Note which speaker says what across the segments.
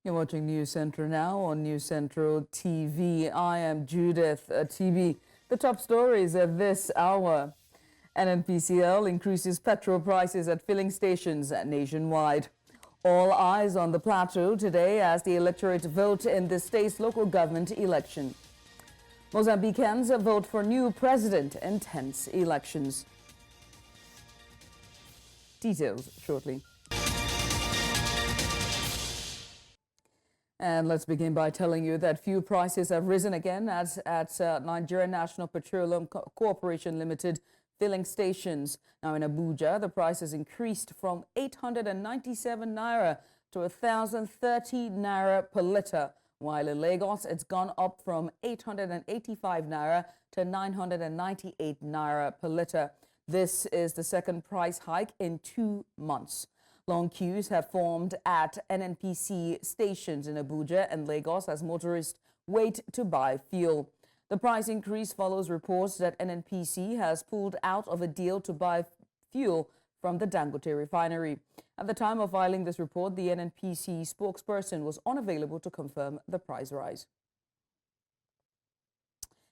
Speaker 1: You're watching News Central now on News Central TV. I am Judith. Atibi. The top stories at this hour. NNPCL increases petrol prices at filling stations nationwide. All eyes on the Plateau today as the electorate vote in the state's local government election. Mozambicans vote for new president in tense elections. Details shortly. And let's begin by telling you that fuel prices have risen again at Nigerian National Petroleum Corporation Limited filling stations. Now in Abuja, the price has increased from 897 naira to 1,030 naira per litre, while in Lagos it's gone up from 885 naira to 998 naira per litre. This is the second price hike in 2 months. Long queues have formed at NNPC stations in Abuja and Lagos as motorists wait to buy fuel. The price increase follows reports that NNPC has pulled out of a deal to buy fuel from the Dangote Refinery. At the time of filing this report, the NNPC spokesperson was unavailable to confirm the price rise.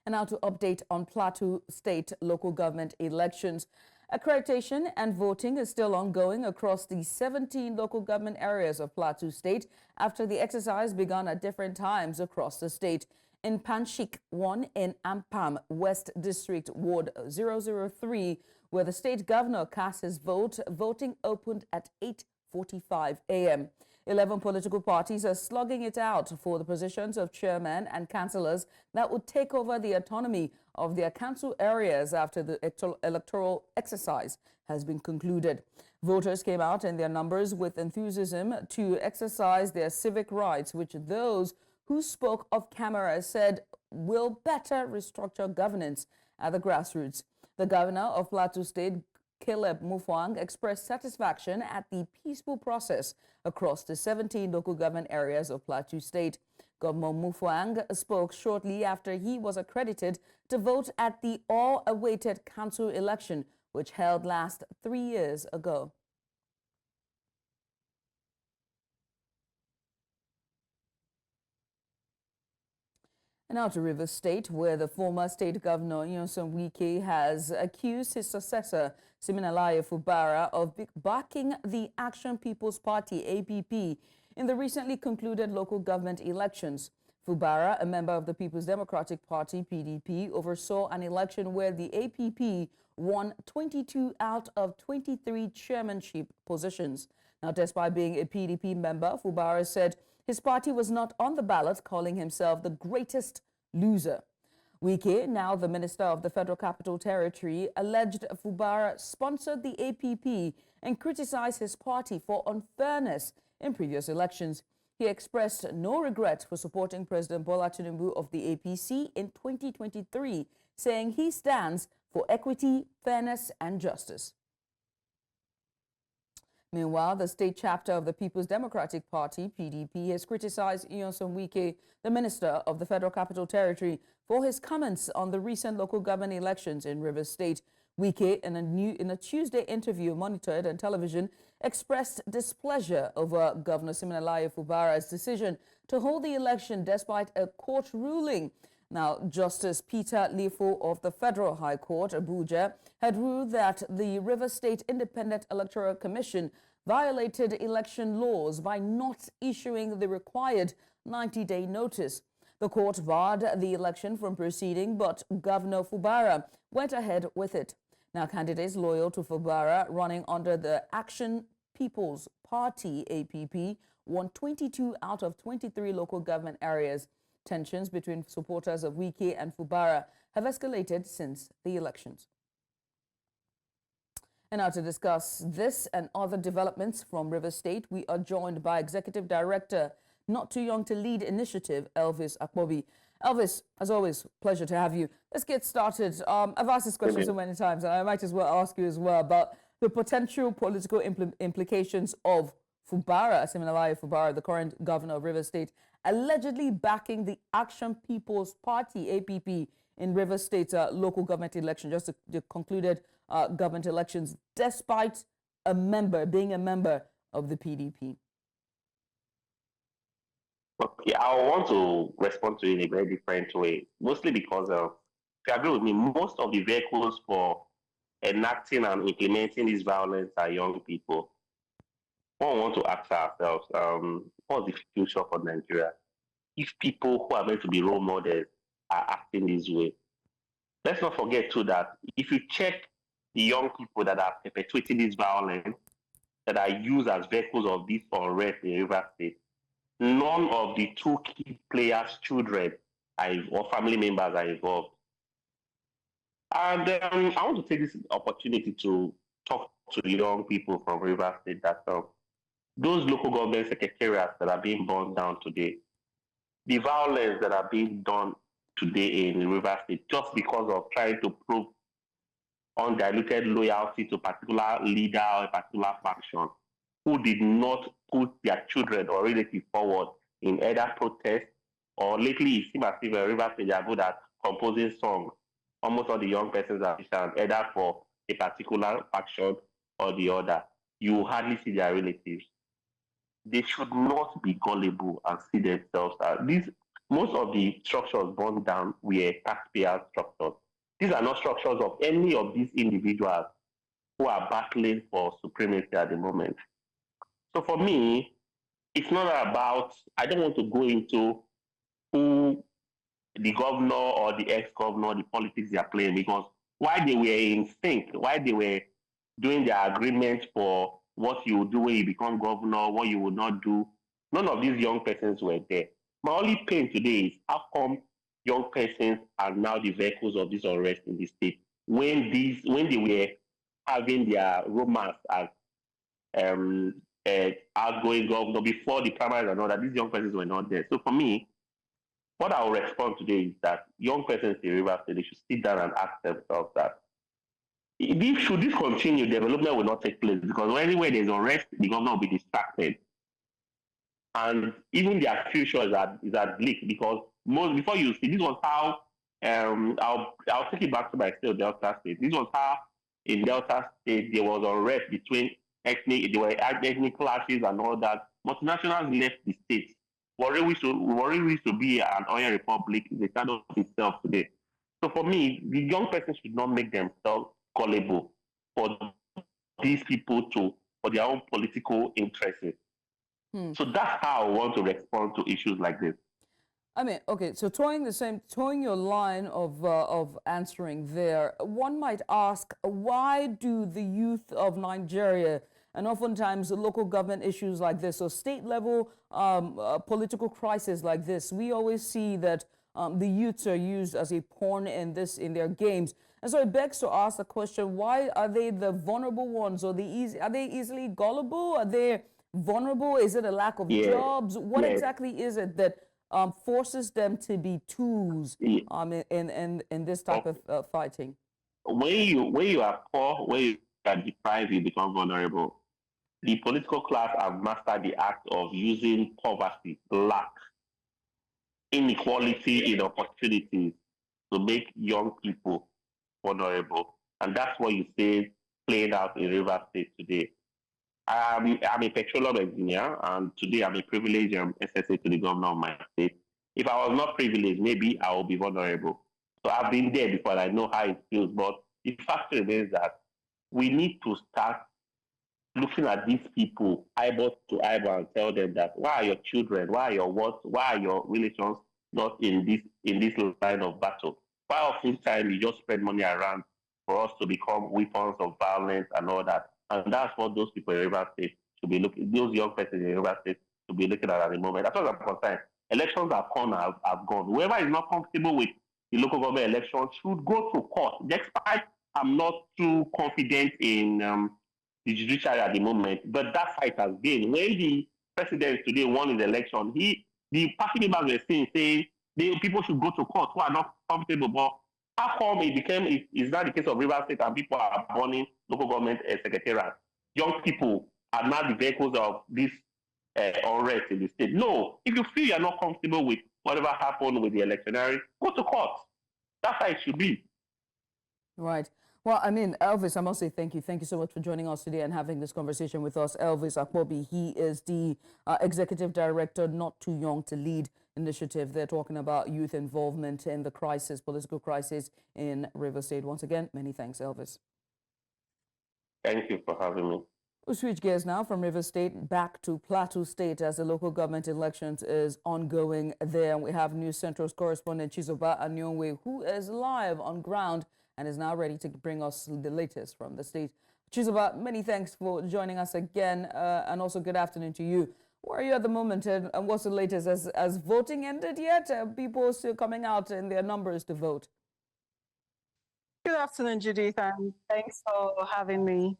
Speaker 1: And now to update on Plateau State local government elections. Accreditation and voting is still ongoing across the 17 local government areas of Plateau State after the exercise began at different times across the state. In Panchik 1 in Ampam, West District, Ward 003, where the state governor cast his vote, voting opened at 8:45 a.m. 11 political parties are slugging it out for the positions of chairman and councillors that would take over the autonomy of their council areas after the electoral exercise has been concluded. Voters came out in their numbers with enthusiasm to exercise their civic rights, which those who spoke off camera said will better restructure governance at the grassroots. The governor of Plateau State, Caleb Mutfwang, expressed satisfaction at the peaceful process across the 17 local government areas of Plateau State. Governor Mutfwang spoke shortly after he was accredited to vote at the all-awaited council election, which held last 3 years ago. And now to Rivers State, where the former state governor, Nyesom Wike, has accused his successor, Siminalayi Fubara, of backing the Action People's Party, APP, in the recently concluded local government elections. Fubara, a member of the People's Democratic Party, PDP, oversaw an election where the APP won 22 out of 23 chairmanship positions. Now, despite being a PDP member, Fubara said his party was not on the ballot, calling himself the greatest loser. Wike, now the Minister of the Federal Capital Territory, alleged Fubara sponsored the APP and criticized his party for unfairness in previous elections. He expressed no regret for supporting President Bola Tinubu of the APC in 2023, saying he stands for equity, fairness, and justice. Meanwhile, the state chapter of the People's Democratic Party, PDP, has criticized Nyesom Wike, the Minister of the Federal Capital Territory, for his comments on the recent local government elections in Rivers State. Wike, in a Tuesday interview monitored on television, expressed displeasure over Governor Siminalayi Fubara's decision to hold the election despite a court ruling. Now, Justice Peter Lifo of the Federal High Court, Abuja, had ruled that the Rivers State Independent Electoral Commission violated election laws by not issuing the required 90-day notice. The court barred the election from proceeding, but Governor Fubara went ahead with it. Now, candidates loyal to Fubara running under the Action People's Party, APP, won 22 out of 23 local government areas. Tensions between supporters of Wike and Fubara have escalated since the elections. And now to discuss this and other developments from Rivers State, we are joined by Executive Director, Not Too Young to Lead Initiative, Elvis Akpobi. Elvis, as always, pleasure to have you. Let's get started. I've asked this question so many times, and I might as well ask you as well about the potential political implications of Fubara, Siminalayi Fubara, the current governor of Rivers State, allegedly backing the Action People's Party, APP, in Rivers State's local government election, just the concluded government elections, despite being a member of the PDP.
Speaker 2: Okay, I want to respond to it in a very different way, mostly because if you agree with me, most of the vehicles for enacting and implementing this violence are young people. One want to ask ourselves, what's the future for Nigeria if people who are meant to be role models are acting this way? Let's not forget too that if you check the young people that are perpetuating this violence, that are used as vehicles of this unrest in River State, none of the two key players' children or family members are involved. And I want to take this opportunity to talk to young people from River State that those local government secretariats that are being burned down today, the violence that are being done today in River State just because of trying to prove undiluted loyalty to a particular leader or a particular faction who did not put their children or relatives forward in either protest or lately it seems as if River State are good at composing songs. Almost all the young persons are either for a particular faction or the other. You hardly see their relatives. They should not be gullible and see themselves as these. Most of the structures burned down were taxpayer structures. These are not structures of any of these individuals who are battling for supremacy at the moment. So for me, it's not about, I don't want to go into who the governor or the ex-governor, the politics they are playing, because while they were in sync, while they were doing their agreement for what you will do when you become governor, what you will not do, none of these young persons were there. My only pain today is how come young persons are now the vehicles of this unrest in the state when they were having their romance as outgoing governor before the primaries and all that, these young persons were not there. So for me, what I will respond today is that young persons in River State, they should sit down and ask themselves that if should this continue, development will not take place because anywhere there's unrest, the government will be distracted. And even their future is at bleak because most before you see this was how I'll take it back to my state, Delta State. This was how in Delta State there was unrest between there were ethnic clashes and all that. Multinationals left the state. Warri used to be an oil republic is a shadow of itself today. So for me, the young person should not make themselves gullible for these people to for their own political interests. So that's how I want to respond to issues like this.
Speaker 1: I mean, okay, so towing your line of answering there, one might ask, why do the youth of Nigeria and oftentimes local government issues like this or state level political crisis like this, we always see that the youths are used as a pawn in their games. And so it begs to ask the question, why are they the vulnerable ones or are they easily gullible? Are they vulnerable? Is it a lack of
Speaker 2: Yeah,
Speaker 1: jobs? What
Speaker 2: yeah,
Speaker 1: exactly is it that forces them to be tools
Speaker 2: yeah.
Speaker 1: in this type of fighting?
Speaker 2: When you are poor, when you are deprived, you become vulnerable. The political class have mastered the act of using poverty, lack, inequality in opportunities to make young people vulnerable. And that's what you see playing out in River State today. I'm a petroleum engineer, and today I'm a privileged SSA to the governor of my state. If I was not privileged, maybe I will be vulnerable. So I've been there before, I know how it feels. But the fact remains that we need to start looking at these people eyeball to eyeball and tell them that why are your children, why are your what, why are your relations not in this line of battle? Why oftentimes you just spread money around for us to become weapons of violence and all that? And that's what those people in River State should be looking. Those young persons in River State should be looking at the moment. That's what I'm concerned. Elections have come, have gone. Whoever is not comfortable with the local government election should go to court. Despite I'm not too confident in the judiciary at the moment, but that fight has been. When the president today won his election, the party members were saying people should go to court who are not comfortable. But how come it became is not the case of River State and people are burning local government secretariat? Young people are not the vehicles of this unrest in the state. No, if you feel you're not comfortable with whatever happened with the electionary, go to court. That's how it should be.
Speaker 1: Right. Well, I mean, Elvis, I must say thank you. Thank you so much for joining us today and having this conversation with us. Elvis Akpobi, he is the Executive Director, Not Too Young to Lead initiative. They're talking about youth involvement in the crisis, political crisis in Rivers State. Once again, many thanks, Elvis.
Speaker 2: Thank you for having me.
Speaker 1: We'll switch gears now from Rivers State back to Plateau State as the local government elections is ongoing there. We have News Central's correspondent Chizoba Anyonwe, who is live on ground and is now ready to bring us the latest from the state. Chizoba, many thanks for joining us again, and also good afternoon to you. Where are you at the moment, and what's the latest? Has voting ended yet? People still coming out in their numbers to vote?
Speaker 3: Good afternoon, Judith, and thanks for having me.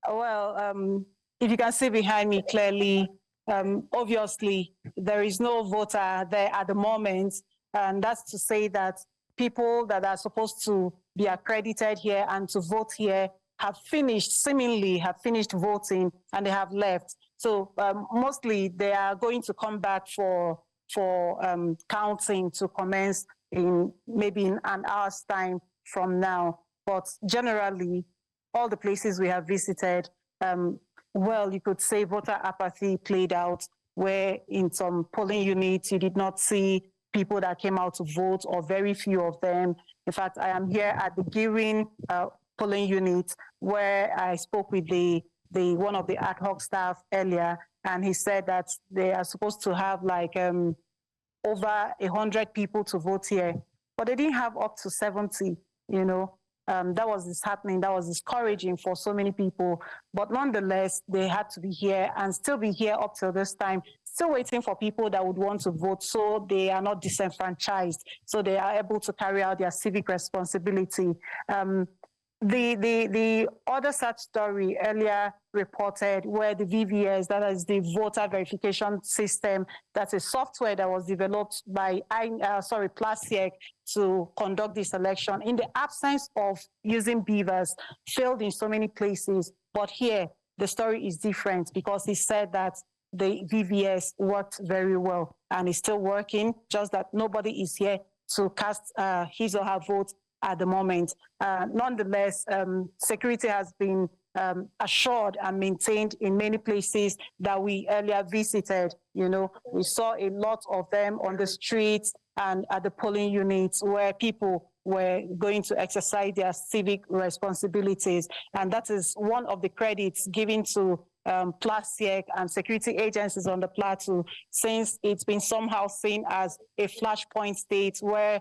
Speaker 3: Well, if you can see behind me clearly, obviously, there is no voter there at the moment. And that's to say that people that are supposed to be accredited here and to vote here have seemingly have finished voting, and they have left. So mostly they are going to come back for counting to commence maybe in an hour's time from now. But generally, all the places we have visited, well, you could say voter apathy played out, where in some polling units, you did not see people that came out to vote, or very few of them. In fact, I am here at the Girin polling unit, where I spoke with one of the ad hoc staff earlier, and he said that they are supposed to have like over 100 people to vote here, but they didn't have up to 70, you know. That was disheartening, that was discouraging for so many people. But nonetheless, they had to be here and still be here up till this time, still waiting for people that would want to vote, so they are not disenfranchised, so they are able to carry out their civic responsibility. The other such story earlier reported, where the VVS, that is the voter verification system, that's a software that was developed by Plasiek to conduct this election, in the absence of using beavers, failed in so many places. But here, the story is different, because he said that the VVS worked very well and is still working, just that nobody is here to cast his or her vote at the moment. Nonetheless, security has been assured and maintained in many places that we earlier visited. You know, we saw a lot of them on the streets and at the polling units, where people were going to exercise their civic responsibilities. And that is one of the credits given to Plasiek and security agencies on the plateau, since it's been somehow seen as a flashpoint state where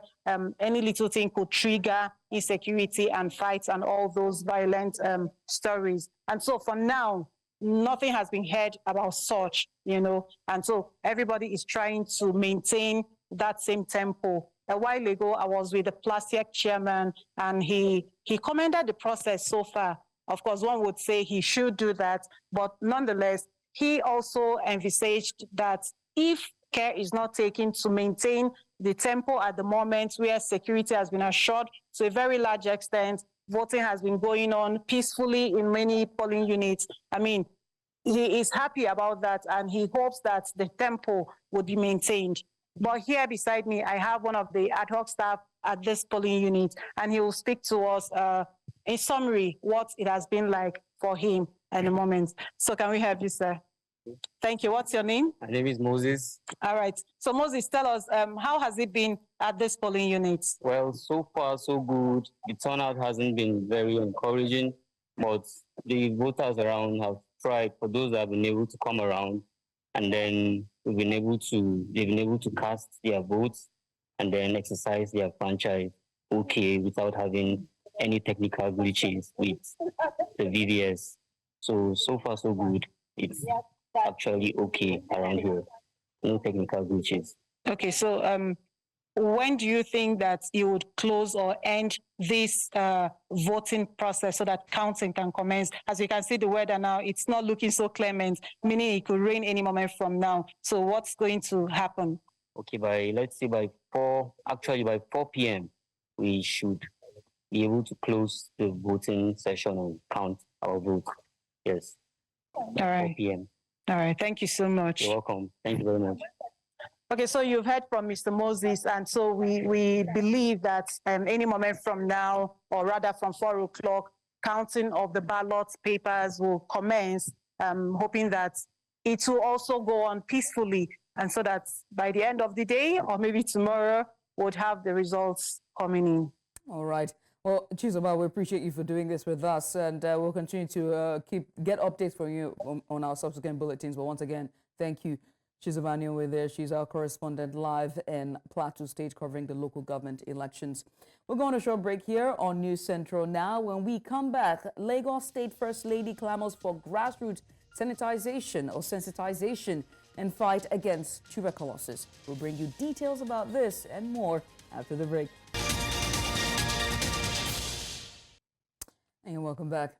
Speaker 3: any little thing could trigger insecurity and fights and all those violent stories. And so for now, nothing has been heard about such, you know, and so everybody is trying to maintain that same tempo. A while ago, I was with the Plasiek chairman, and he commended the process so far. Of course, one would say he should do that, but nonetheless, he also envisaged that if care is not taken to maintain the tempo at the moment, where security has been assured to a very large extent, voting has been going on peacefully in many polling units. I mean, he is happy about that, and he hopes that the tempo would be maintained. But here beside me, I have one of the ad hoc staff at this polling unit, and he will speak to us in summary what it has been like for him at the moment. So can we have you, sir? Thank you. What's your name?
Speaker 4: My name is Moses.
Speaker 3: All right. So Moses, tell us, how has it been at this polling unit?
Speaker 4: Well, so far so good. The turnout hasn't been very encouraging, but the voters around have tried, for those that have been able to come around, and then they've been able to cast their votes and then exercise their franchise okay, without having any technical glitches with the VVS. So far so good. It's actually okay around here. No technical glitches.
Speaker 3: Okay, so when do you think that you would close or end this voting process so that counting can commence? As you can see the weather now, it's not looking so clement, meaning it could rain any moment from now. So what's going to happen?
Speaker 4: Okay, let's say by 4 p.m., we should be able to close the voting session and count our vote. Yes.
Speaker 3: All right.
Speaker 4: 4 p.m.
Speaker 3: All right. Thank you so much.
Speaker 4: You're welcome. Thank you very much.
Speaker 3: Okay, so you've heard from Mr. Moses, and so we believe that any moment from now, or rather from 4 o'clock, counting of the ballot papers will commence, hoping that it will also go on peacefully, and so that by the end of the day, or maybe tomorrow, we'll have the results coming in.
Speaker 1: All right. Well, Chizoba, we appreciate you for doing this with us, and we'll continue to get updates from you on our subsequent bulletins. But once again, thank you. Chizoba Nyowe there. She's our correspondent live in Plateau State covering the local government elections. We're going on a short break here on News Central now. When we come back, Lagos State First Lady clamors for grassroots sensitization and fight against tuberculosis. We'll bring you details about this and more after the break. And welcome back.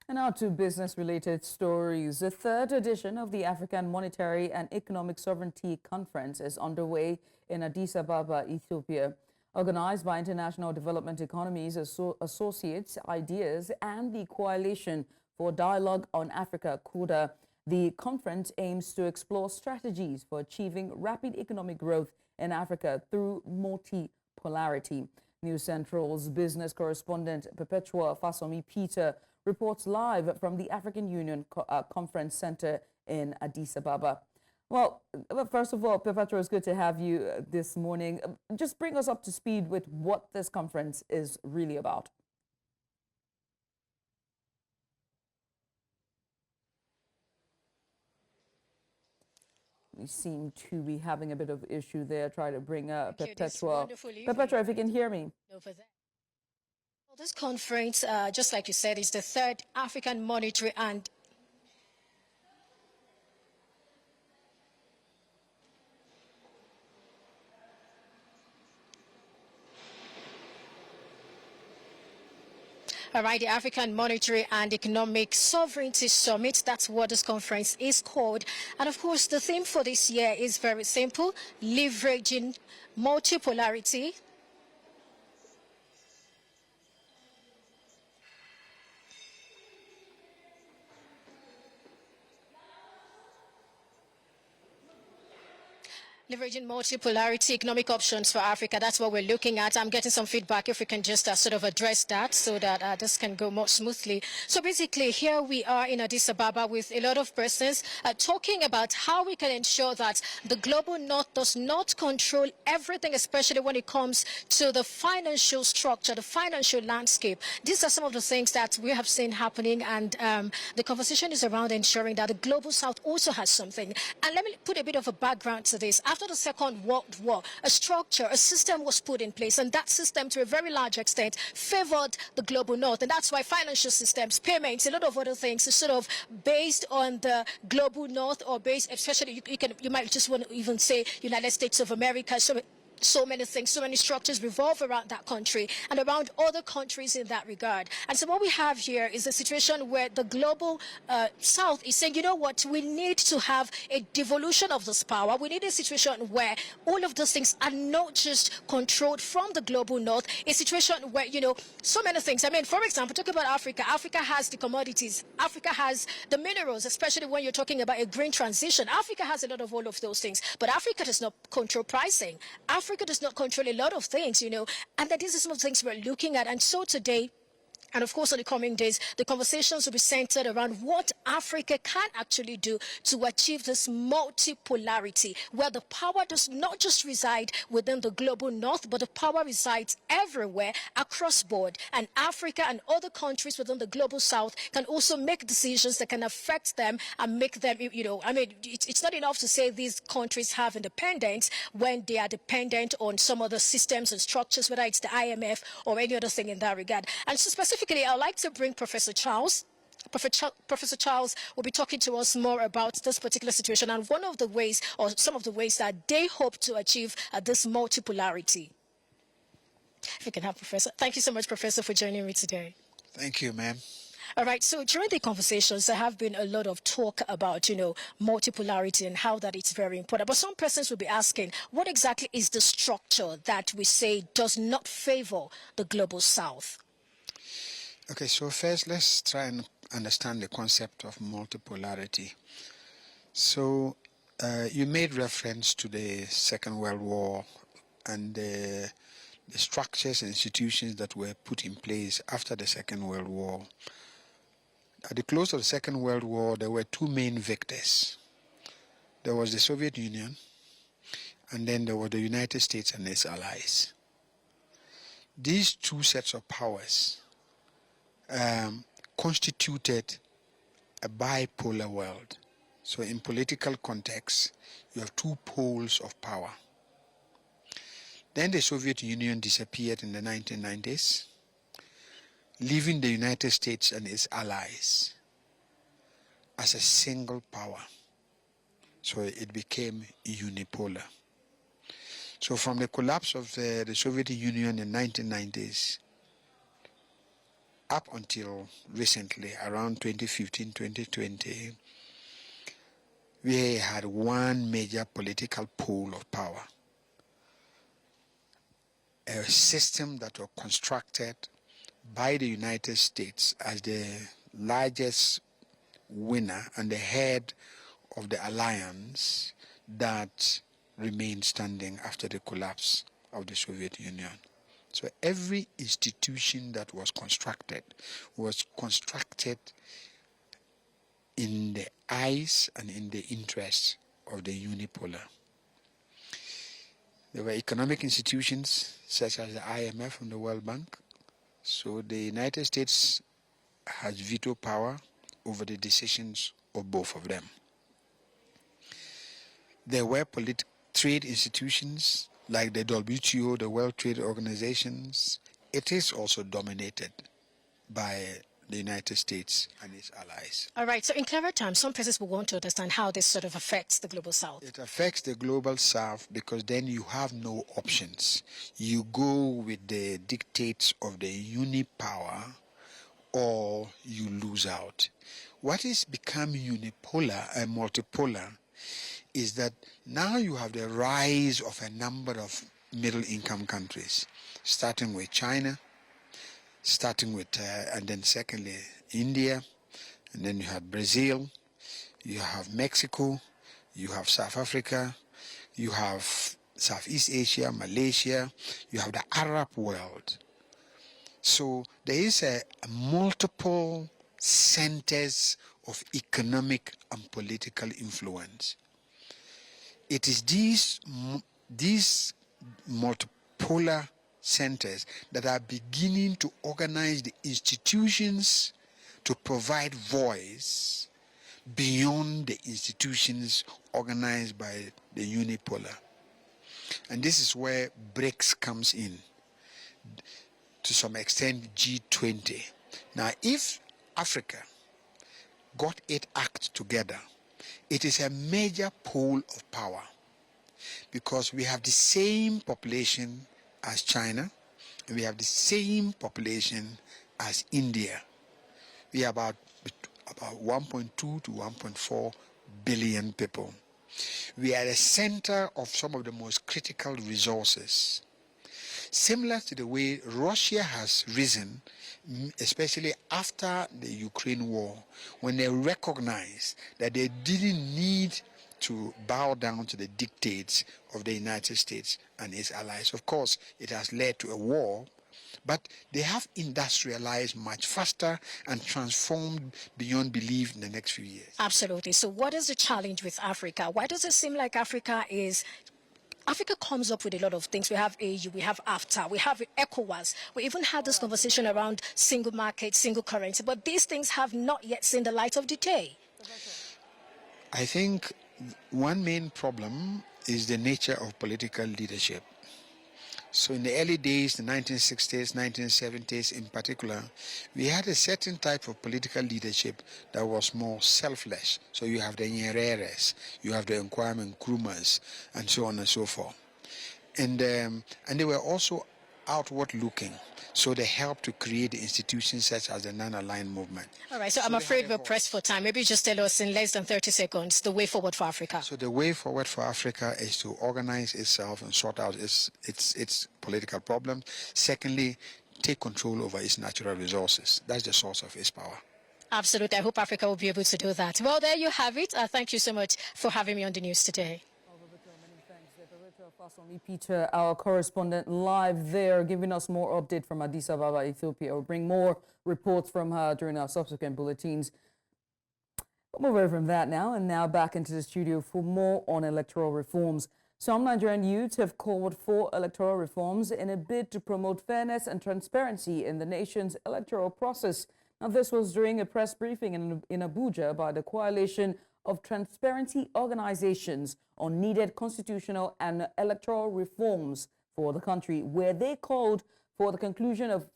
Speaker 1: And now to business-related stories. The third edition of the African Monetary and Economic Sovereignty Conference is underway in Addis Ababa, Ethiopia. Organized by International Development Economies Associates, Ideas, and the Coalition for Dialogue on Africa, CODA, the conference aims to explore strategies for achieving rapid economic growth in Africa through multipolarity. News Central's business correspondent Perpetua Fasomi Peter reports live from the African Union Conference Center in Addis Ababa. Well, first of all, Perpetua, it's good to have you this morning. Just bring us up to speed with what this conference is really about. We seem to be having a bit of issue there. Try to bring Perpetua. Perpetua, if you can hear me.
Speaker 5: Well, this conference, just like you said, is the third African Monetary and All right, the African Monetary and Economic Sovereignty Summit, that's what this conference is called. And of course, the theme for this year is very simple: leveraging multipolarity, leveraging multipolarity, economic options for Africa. That's what we're looking at. I'm getting some feedback if we can just sort of address that so that this can go more smoothly. So basically, here we are in Addis Ababa with a lot of persons talking about how we can ensure that the global north does not control everything, especially when it comes to the financial structure, the financial landscape. These are some of the things that we have seen happening, and the conversation is around ensuring that the global south also has something. And let me put a bit of a background to this. After the Second World War, a structure, a system was put in place, and that system to a very large extent favored the global north. And that's why financial systems, payments, a lot of other things is sort of based on the global north, or based, especially you might just want to even say United States of America. So many things, so many structures revolve around that country and around other countries in that regard. And so what we have here is a situation where the global south is saying, you know what, we need to have a devolution of this power. We need a situation where all of those things are not just controlled from the global north, a situation where, you know, so many things. I mean, for example, talk about Africa. Africa has the commodities. Africa has the minerals, especially when you're talking about a green transition. Africa has a lot of all of those things, but Africa does not control pricing. Africa does not control a lot of things, you know, and that these are some of the things we're looking at. And so today, and of course, in the coming days, the conversations will be centered around what Africa can actually do to achieve this multipolarity, where the power does not just reside within the global north, but the power resides everywhere across board. And Africa and other countries within the global south can also make decisions that can affect them and make them, you know, I mean, it's not enough to say these countries have independence when they are dependent on some other systems and structures, whether it's the IMF or any other thing in that regard. And so specifically, I'd like to bring Professor Charles. Professor Charles will be talking to us more about this particular situation and one of the ways, or some of the ways, that they hope to achieve this multipolarity. If you can have Professor. Thank you so much, Professor, for joining me today.
Speaker 6: Thank you, ma'am.
Speaker 5: All right, so during the conversations, there have been a lot of talk about, you know, multipolarity and how that it's very important. But some persons will be asking, what exactly is the structure that we say does not favor the global south?
Speaker 6: Okay, so first let's try and understand the concept of multipolarity. So You made reference to the Second World War and the structures and institutions that were put in place after the Second World War. At the close of the Second World War, there were two main victors. There was the Soviet Union, and then there were the United States and its allies. These two sets of powers constituted a bipolar world. So in political context, you have two poles of power. Then the Soviet Union disappeared in the 1990s, leaving the United States and its allies as a single power. So it became unipolar. So from the collapse of the Soviet Union in the 1990s up until recently, around 2015, 2020, we had one major political pole of power. A system that was constructed by the United States as the largest winner and the head of the alliance that remained standing after the collapse of the Soviet Union. So every institution that was constructed in the eyes and in the interests of the unipolar. There were economic institutions such as the IMF and the World Bank. So the United States has veto power over the decisions of both of them. There were trade institutions like the WTO, the World Trade Organizations. It is also dominated by the United States and its allies.
Speaker 5: All right, so in clever terms, some persons will want to understand how this sort of affects the global south.
Speaker 6: It affects the global south because then you have no options. You go with the dictates of the unipower or you lose out. What is become unipolar and multipolar is that now you have the rise of a number of middle-income countries, starting with China, and then secondly India, and then you have Brazil, you have Mexico, you have South Africa, you have Southeast Asia, Malaysia, you have the Arab world. So there is a multiple centers of economic and political influence. It is these multipolar centers that are beginning to organize the institutions to provide voice beyond the institutions organized by the unipolar. And this is where BRICS comes in, to some extent G20. Now, if Africa got its act together, it is a major pole of power because we have the same population as China, and we have the same population as India. We are about 1.2 to 1.4 billion people. We are the center of some of the most critical resources. Similar to the way Russia has risen, especially after the Ukraine war, when they recognized that they didn't need to bow down to the dictates of the United States and its allies. Of course, it has led to a war, but they have industrialized much faster and transformed beyond belief in the next few years.
Speaker 5: Absolutely. So what is the challenge with Africa? Why does it seem like Africa comes up with a lot of things? We have AU, we have AFTA, we have ECOWAS. We even had this conversation around single market, single currency, but these things have not yet seen the light of day.
Speaker 6: I think one main problem is the nature of political leadership. So in the early days, the 1960s, 1970s in particular, we had a certain type of political leadership that was more selfless. So you have the Nyereres, you have the Nkwame Nkrumahs, and so on and so forth. And they were also outward looking. So they helped to create institutions such as the non-aligned movement.
Speaker 5: All right, so I'm afraid we're pressed for time. Maybe just tell us in less than 30 seconds the way forward for Africa.
Speaker 6: So the way forward for Africa is to organize itself and sort out its political problems. Secondly, take control over its natural resources. That's the source of its power.
Speaker 5: Absolutely. I hope Africa will be able to do that. Well, there you have it. Thank you so much for having me on the news today.
Speaker 1: Peter, our correspondent, live there, giving us more update from Addis Ababa, Ethiopia. We'll bring more reports from her during our subsequent bulletins. We'll move away from that now, and now back into the studio for more on electoral reforms. Some Nigerian youths have called for electoral reforms in a bid to promote fairness and transparency in the nation's electoral process. Now, this was during a press briefing in Abuja by the Coalition of Transparency Organizations on needed constitutional and electoral reforms for the country, where they called for the conclusion of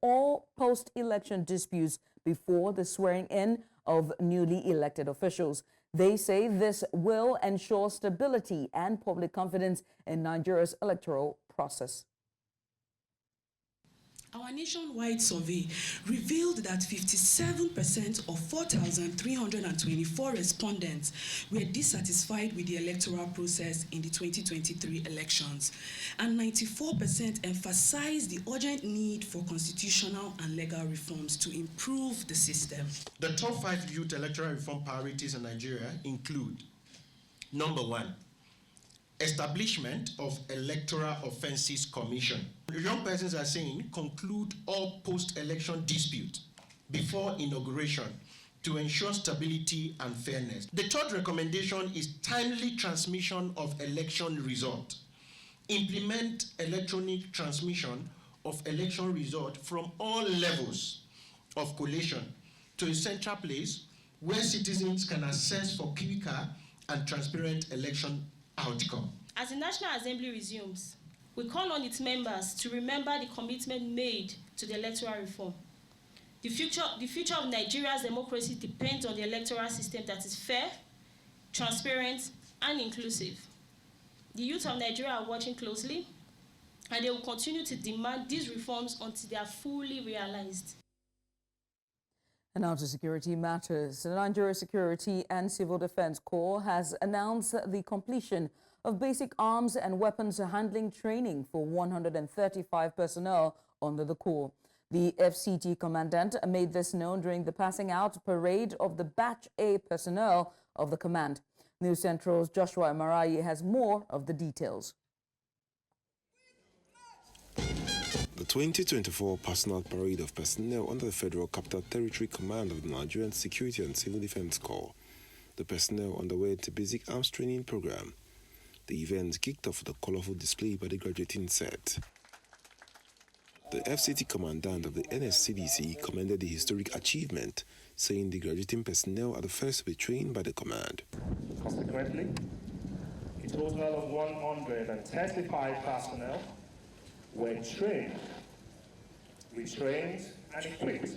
Speaker 1: all post-election disputes before the swearing in of newly elected officials. They say this will ensure stability and public confidence in Nigeria's electoral process.
Speaker 7: Our nationwide survey revealed that 57% of 4,324 respondents were dissatisfied with the electoral process in the 2023 elections, and 94% emphasized the urgent need for constitutional and legal reforms to improve the system.
Speaker 8: The top 5 youth electoral reform priorities in Nigeria include: number 1, establishment of Electoral Offences Commission. Young persons are saying conclude all post-election disputes before inauguration to ensure stability and fairness. The third recommendation is timely transmission of election result. Implement electronic transmission of election result from all levels of collation to a central place where citizens can access for quicker and transparent election outcome.
Speaker 9: As the National Assembly resumes, we call on its members to remember the commitment made to the electoral reform. The future of Nigeria's democracy depends on the electoral system that is fair, transparent, and inclusive. The youth of Nigeria are watching closely, and they will continue to demand these reforms until they are fully realized.
Speaker 1: And now to security matters. The Nigeria Security and Civil Defense Corps has announced the completion of basic arms and weapons handling training for 135 personnel under the Corps. The FCT commandant made this known during the passing out parade of the Batch A personnel of the command. News Central's Joshua Marayi has more of the details.
Speaker 10: The 2024 Personal Parade of Personnel under the Federal Capital Territory Command of the Nigerian Security and Civil Defense Corps. The personnel underwent the basic arms training program. The event kicked off with a colorful display by the graduating set. The FCT commandant of the NSCDC commended the historic achievement, saying the graduating personnel are the first to be trained by the command.
Speaker 11: Consequently, a total of 135 personnel were trained, retrained, and equipped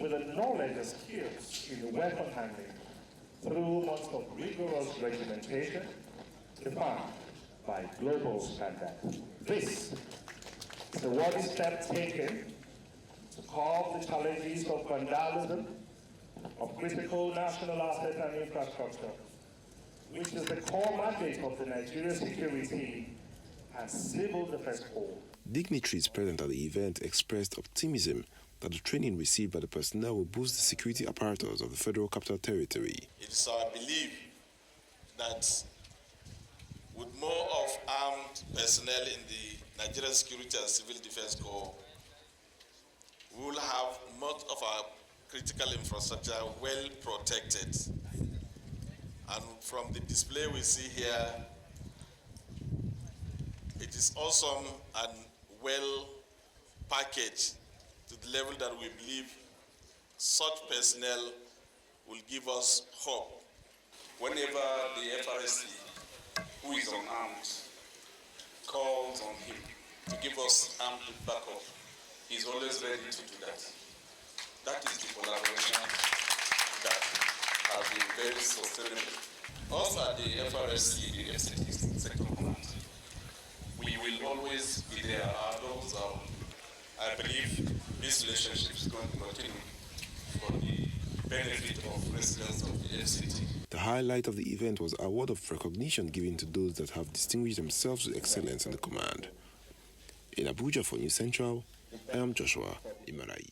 Speaker 11: with the knowledge and skills in the weapon handling through months of rigorous regimentation defined by global standards. This is a worthy step taken to curb the challenges of vandalism of critical national assets and infrastructure, which is the core mandate of the Nigeria Security and Civil Defense Corps.
Speaker 10: Dignitaries present at the event expressed optimism that the training received by the personnel will boost the security apparatus of the Federal Capital Territory.
Speaker 12: It's our belief that with more of armed personnel in the Nigerian Security and Civil Defense Corps, we will have most of our critical infrastructure well protected. And from the display we see here, it is awesome and well packaged to the level that we believe such personnel will give us hope.
Speaker 13: Whenever the FRSC, who is unarmed, calls on him to give us armed backup, he's always ready to do that. That is the collaboration that has been very sustainable. Also at the FRSC, the FCT Sector Command, we will always be there. I believe this relationship is going to continue for the benefit of residents of the FCT.
Speaker 10: The highlight of the event was an award of recognition given to those that have distinguished themselves with excellence in the command. In Abuja for News Central, I am Joshua Imarai.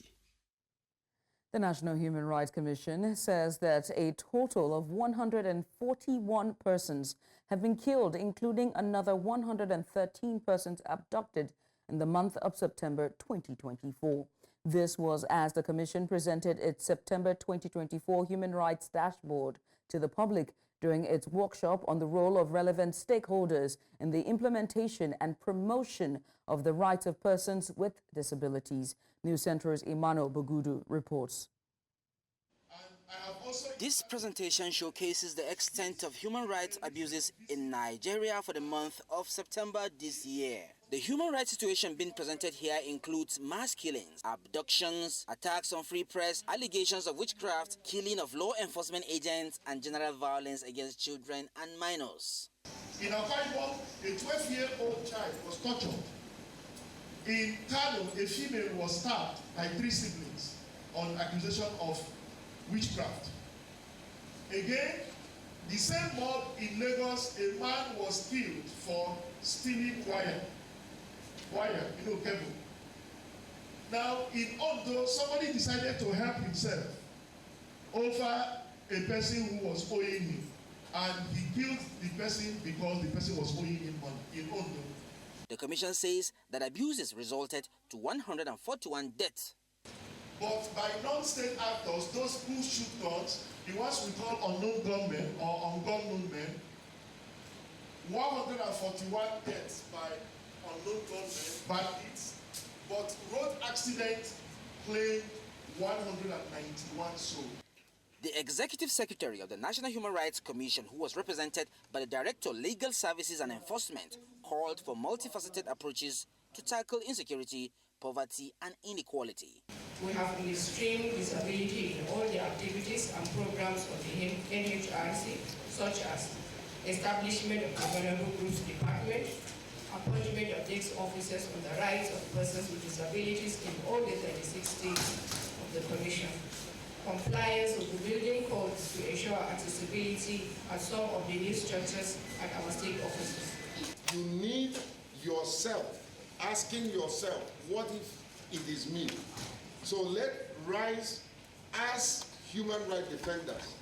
Speaker 1: The National Human Rights Commission says that a total of 141 persons have been killed, including another 113 persons abducted in the month of September 2024. This was as the Commission presented its September 2024 Human Rights Dashboard to the public during its workshop on the role of relevant stakeholders in the implementation and promotion of the rights of persons with disabilities. News Center's Emmanuel Bogudu reports.
Speaker 14: This presentation showcases the extent of human rights abuses in Nigeria for the month of September this year. The human rights situation being presented here includes mass killings, abductions, attacks on free press, allegations of witchcraft, killing of law enforcement agents, and general violence against children and minors.
Speaker 15: In Akwa, a 12-year-old child was tortured. In Kano, a female was stabbed by 3 siblings on accusation of witchcraft. Again, the same mob in Lagos, a man was killed for stealing wire, cable. Now, in Ondo, somebody decided to help himself over a person who was owing him, and he killed the person because the person was owing him money in Ondo.
Speaker 14: The Commission says that abuses resulted to 141 deaths.
Speaker 15: But by non-state actors, those who shoot guns, the ones we call unknown gunmen or ungun men, 141 deaths by unknown gunmen, bandits, but road accident claimed 191 souls.
Speaker 14: The Executive Secretary of the National Human Rights Commission, who was represented by the Director of Legal Services and Enforcement, called for multifaceted approaches to tackle insecurity, poverty, and inequality.
Speaker 16: We have mainstreamed disability in all the activities and programs of the NHRC, such as establishment of the Vulnerable Groups Department, appointment of desk officers on the rights of persons with disabilities in all the 36 states of the Commission, compliance with the building codes to ensure accessibility at some of the new structures at our state offices.
Speaker 17: You need yourself, asking yourself, what if it is me? So let's rise as human rights defenders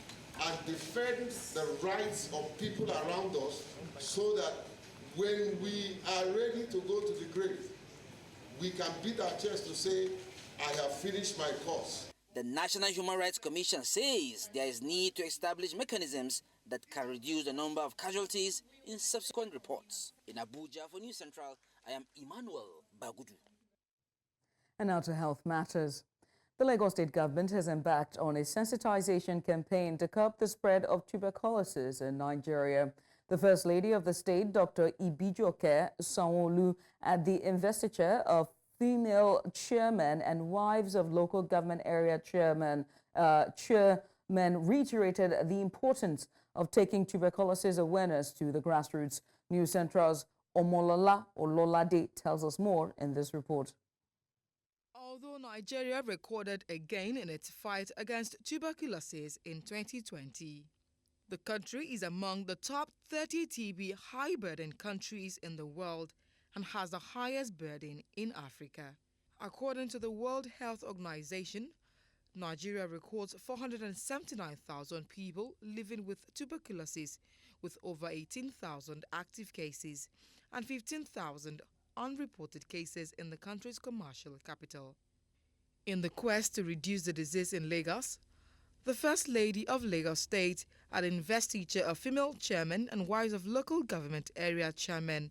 Speaker 17: and defend the rights of people around us so that when we are ready to go to the grave, we can beat our chest to say, I have finished my course.
Speaker 14: The National Human Rights Commission says there is need to establish mechanisms that can reduce the number of casualties in subsequent reports. In Abuja for News Central, I am Emmanuel Bogudu.
Speaker 1: And now to health matters. The Lagos State government has embarked on a sensitization campaign to curb the spread of tuberculosis in Nigeria. The First Lady of the state, Dr. Ibijoke Sanwo-Olu, at the investiture of female chairmen and wives of local government area chairmen reiterated the importance of taking tuberculosis awareness to the grassroots. News Central's Omolola Ololade tells us more in this report.
Speaker 18: Although Nigeria recorded a gain in its fight against tuberculosis in 2020, the country is among the top 30 TB high-burden countries in the world and has the highest burden in Africa. According to the World Health Organization, Nigeria records 479,000 people living with tuberculosis, with over 18,000 active cases and 15,000 unreported cases in the country's commercial capital. In the quest to reduce the disease in Lagos, the First Lady of Lagos State, at investiture of female chairmen and wives of local government area chairmen,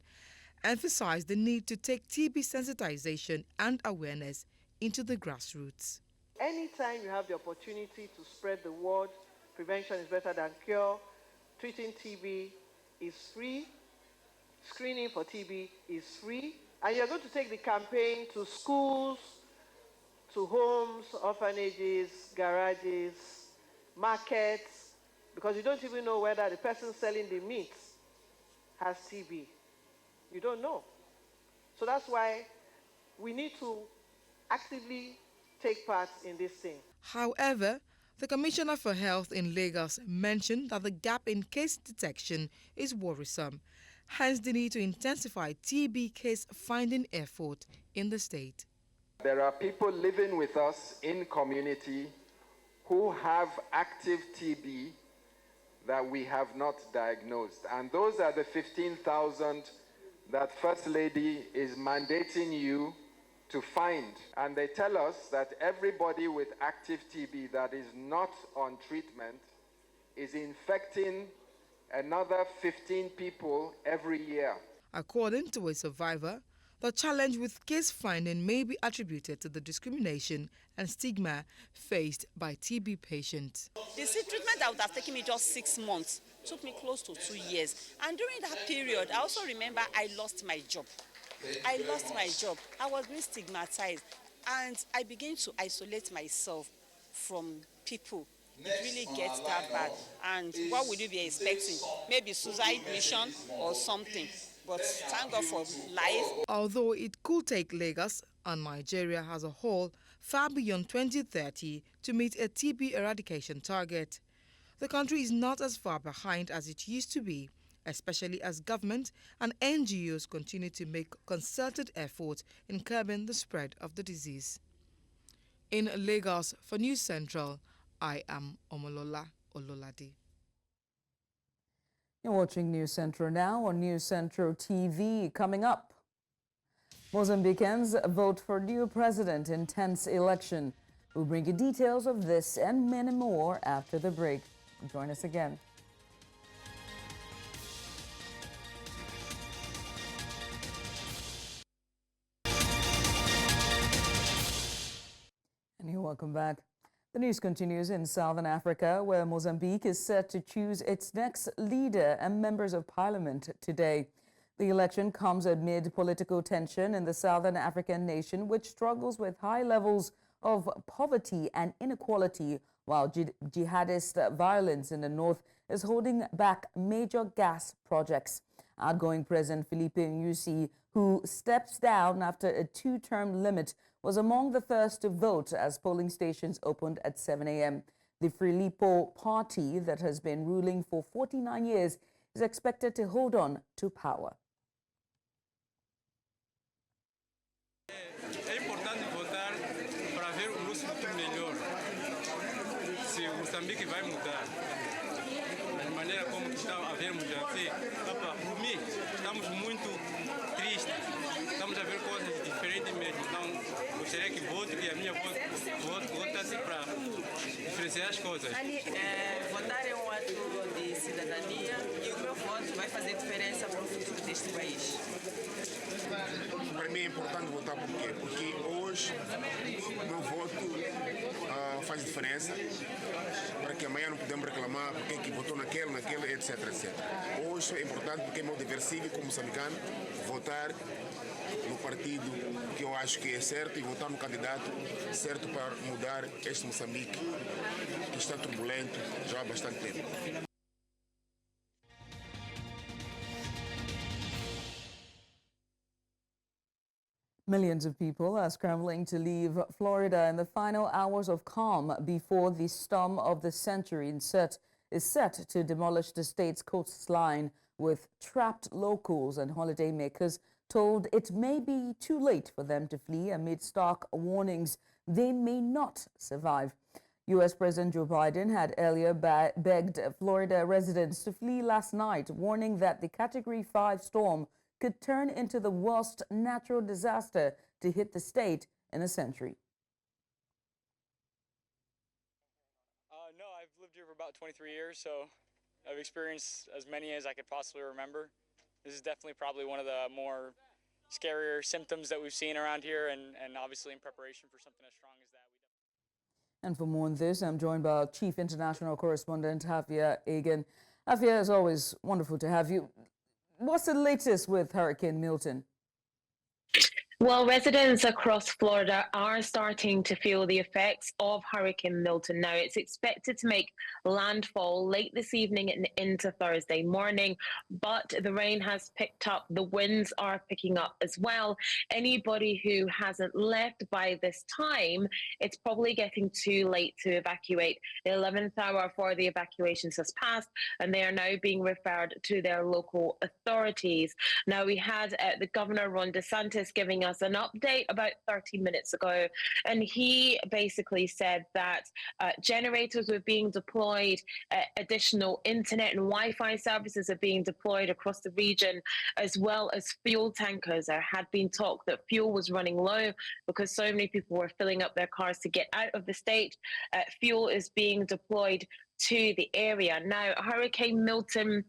Speaker 18: emphasized the need to take TB sensitization and awareness into the grassroots.
Speaker 19: Anytime you have the opportunity to spread the word, prevention is better than cure, treating TB is free, screening for TB is free, and you're going to take the campaign to schools, to homes, orphanages, garages, markets, because you don't even know whether the person selling the meat has TB. You don't know. So that's why we need to actively take part in this thing.
Speaker 18: However, the Commissioner for Health in Lagos mentioned that the gap in case detection is worrisome, hence the need to intensify TB case finding effort in the state.
Speaker 20: There are people living with us in community who have active TB that we have not diagnosed. And those are the 15,000 that First Lady is mandating you to find. And they tell us that everybody with active TB that is not on treatment is infecting another 15 people every year.
Speaker 18: According to a survivor, the challenge with case finding may be attributed to the discrimination and stigma faced by TB patients.
Speaker 21: The treatment that would have taken me just 6 months took me close to 2 years. And during that period, I also remember I lost my job. I was being stigmatized, and I began to isolate myself from people. It really gets that bad. And what would you be expecting? Maybe suicide mission or something. But thank God for life.
Speaker 18: Although it could take Lagos and Nigeria as a whole far beyond 2030 to meet a TB eradication target, the country is not as far behind as it used to be, especially as government and NGOs continue to make concerted efforts in curbing the spread of the disease. In Lagos, for News Central, I am Omolola Ololade.
Speaker 1: You're watching News Central now on News Central TV. Coming up, Mozambicans vote for new president in tense election. We'll bring you details of this and many more after the break. Join us again. And you're welcome back. The news continues in Southern Africa, where Mozambique is set to choose its next leader and members of parliament today. The election comes amid political tension in the Southern African nation, which struggles with high levels of poverty and inequality, while jihadist violence in the north is holding back major gas projects. Outgoing President Filipe Nyusi, who steps down after a 2-term limit, was among the first to vote as polling stations opened at 7 a.m. The Frelipo party that has been ruling for 49 years is expected to hold on to power.
Speaker 22: É importante votar para ver o nosso futuro melhor. Se Moçambique vai mudar, da maneira como está a ver Moçambique, por mim, estamos muito tristes. Estamos a ver coisas diferentes mesmo. Então, gostaria que vote, que a minha votasse para diferenciar as coisas.
Speaker 23: Votar é um ato de cidadania e o meu voto vai fazer diferença para o futuro deste país.
Speaker 24: Para mim é importante votar por quê? Porque hoje o meu voto faz diferença, para que amanhã não podemos reclamar porque é que votou naquele, etc, etc. Hoje é importante porque é meu dever cívico como moçambicano votar no partido que eu acho que é certo e votar no candidato certo para mudar este Moçambique que está turbulento já há bastante tempo.
Speaker 1: Millions of people are scrambling to leave Florida in the final hours of calm before the storm of the century is set to demolish the state's coastline, with trapped locals and holidaymakers told it may be too late for them to flee amid stark warnings they may not survive. U.S. President Joe Biden had earlier begged Florida residents to flee last night, warning that the Category 5 storm could turn into the worst natural disaster to hit the state in a century.
Speaker 25: No, I've lived here for about 23 years, so I've experienced as many as I could possibly remember. This is definitely probably one of the more scarier symptoms that we've seen around here, and obviously in preparation for something as strong as that.
Speaker 1: And for more on this, I'm joined by our Chief International Correspondent, Javier Egan. Javier, as always, wonderful to have you. What's the latest with Hurricane Milton?
Speaker 26: Well, residents across Florida are starting to feel the effects of Hurricane Milton now. It's expected to make landfall late this evening and into Thursday morning, but the rain has picked up. The winds are picking up as well. Anybody who hasn't left by this time, it's probably getting too late to evacuate. The 11th hour for the evacuations has passed, and they are now being referred to their local authorities. Now, we had the Governor, Ron DeSantis, giving us us an update about 30 minutes ago, and he basically said that generators were being deployed, additional internet and Wi-Fi services are being deployed across the region, as well as fuel tankers. There had been talk that fuel was running low because so many people were filling up their cars to get out of the state. Fuel is being deployed to the area. Now, Hurricane Milton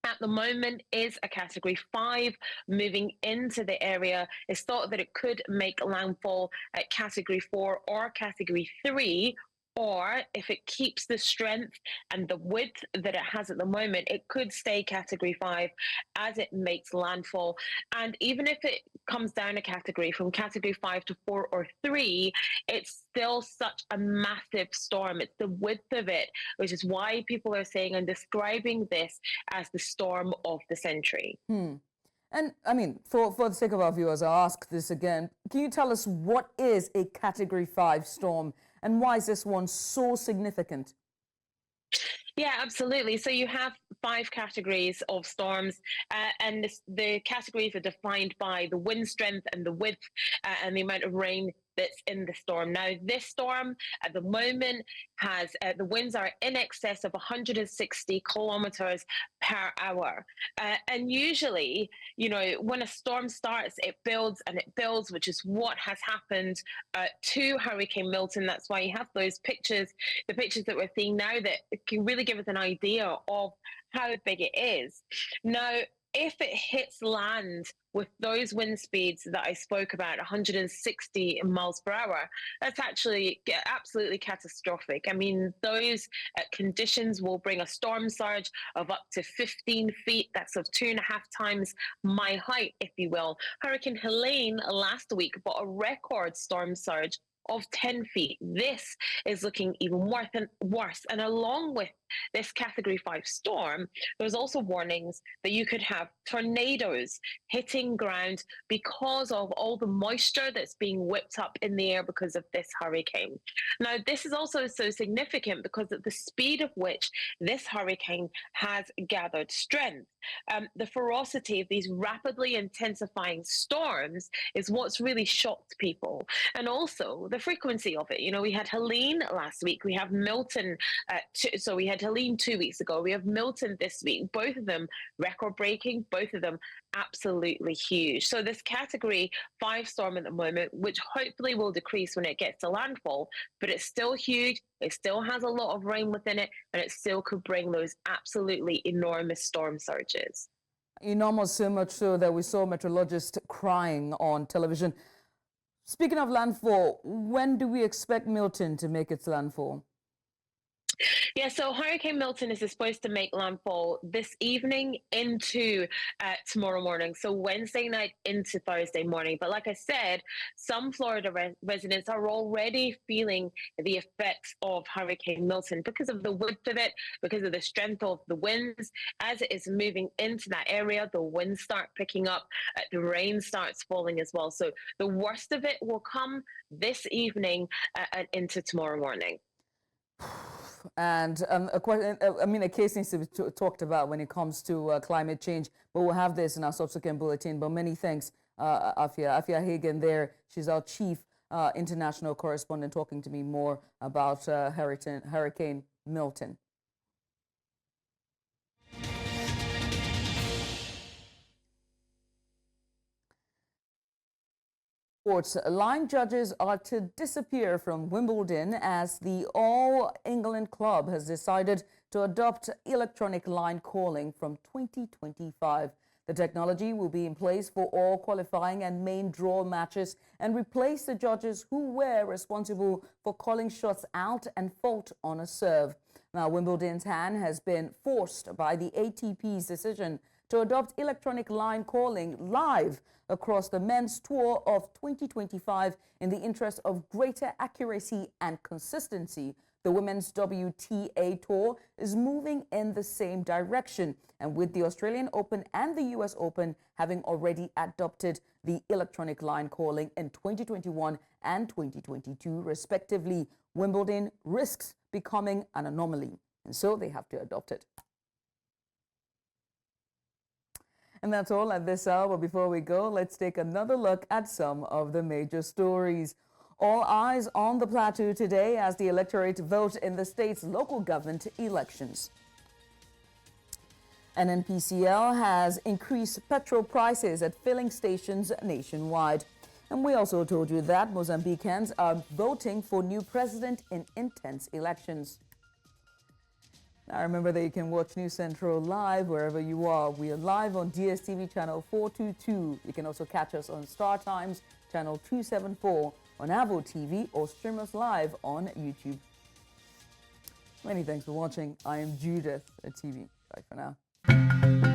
Speaker 26: at the moment is a Category 5 moving into the area. It's thought that it could make landfall at Category 4 or Category 3, or if it keeps the strength and the width that it has at the moment, it could stay Category 5 as it makes landfall. And even if it comes down a category from Category 5 to 4 or 3, it's still such a massive storm. It's the width of it, which is why people are saying and describing this as the storm of the century.
Speaker 1: And I mean, for the sake of our viewers, I'll ask this again. Can you tell us what is a Category 5 storm and why is this one so significant?
Speaker 26: Yeah, absolutely. So you have 5 categories of storms, and the categories are defined by the wind strength and the width and the amount of rain that's in the storm. Now, this storm at the moment has the winds are in excess of 160 kilometers per hour. And usually, you know, when a storm starts, it builds and it builds, which is what has happened to Hurricane Milton. That's why you have those pictures, the pictures that we're seeing now, that can really give us an idea of how big it is. Now, if it hits land with those wind speeds that I spoke about, 160 miles per hour, that's actually absolutely catastrophic. I mean, those conditions will bring a storm surge of up to 15 feet. That's of 2.5 times my height, if you will. Hurricane Helene last week brought a record storm surge of 10 feet. This is looking even worse. And along with this Category 5 storm, there's also warnings that you could have tornadoes hitting ground because of all the moisture that's being whipped up in the air because of this hurricane. Now, this is also so significant because of the speed of which this hurricane has gathered strength. The ferocity of these rapidly intensifying storms is what's really shocked people. And also the frequency of it. You know, we had Helene last week, we have Milton, so we had Helene 2 weeks ago, we have Milton this week, both of them record-breaking, both of them absolutely huge. So this Category 5 storm at the moment, which hopefully will decrease when it gets to landfall, but it's still huge, it still has a lot of rain within it, and it still could bring those absolutely enormous storm surges.
Speaker 1: Enormous, so much so that we saw meteorologists crying on television. Speaking of landfall, when do we expect Milton to make its landfall?
Speaker 26: Yeah, so Hurricane Milton is supposed to make landfall this evening into tomorrow morning. So Wednesday night into Thursday morning. But like I said, some Florida residents are already feeling the effects of Hurricane Milton because of the width of it, because of the strength of the winds. As it is moving into that area, the winds start picking up, the rain starts falling as well. So the worst of it will come this evening and into tomorrow morning.
Speaker 1: And a case needs to be talked about when it comes to climate change, but we'll have this in our subsequent bulletin. But many thanks, Afia Hagen there. She's our chief international correspondent, talking to me more about Hurricane Milton. Line judges are to disappear from Wimbledon as the All England club has decided to adopt electronic line calling from 2025. The technology will be in place for all qualifying and main draw matches and replace the judges who were responsible for calling shots out and fault on a serve. Now, Wimbledon's hand has been forced by the ATP's decision to adopt electronic line calling live across the men's tour of 2025 in the interest of greater accuracy and consistency. The women's WTA tour is moving in the same direction, and with the Australian Open and the US Open having already adopted the electronic line calling in 2021 and 2022 respectively, Wimbledon risks becoming an anomaly, and so they have to adopt it. And that's all at this hour. But before we go, let's take another look at some of the major stories. All eyes on the Plateau today as the electorate vote in the state's local government elections. NNPCL has increased petrol prices at filling stations nationwide. And we also told you that Mozambicans are voting for new president in intense elections. Now remember that you can watch News Central live wherever you are. We are live on DSTV channel 422. You can also catch us on Star Times channel 274, on Avo TV, or stream us live on YouTube. Many thanks for watching. I am Judith at TV. Bye for now.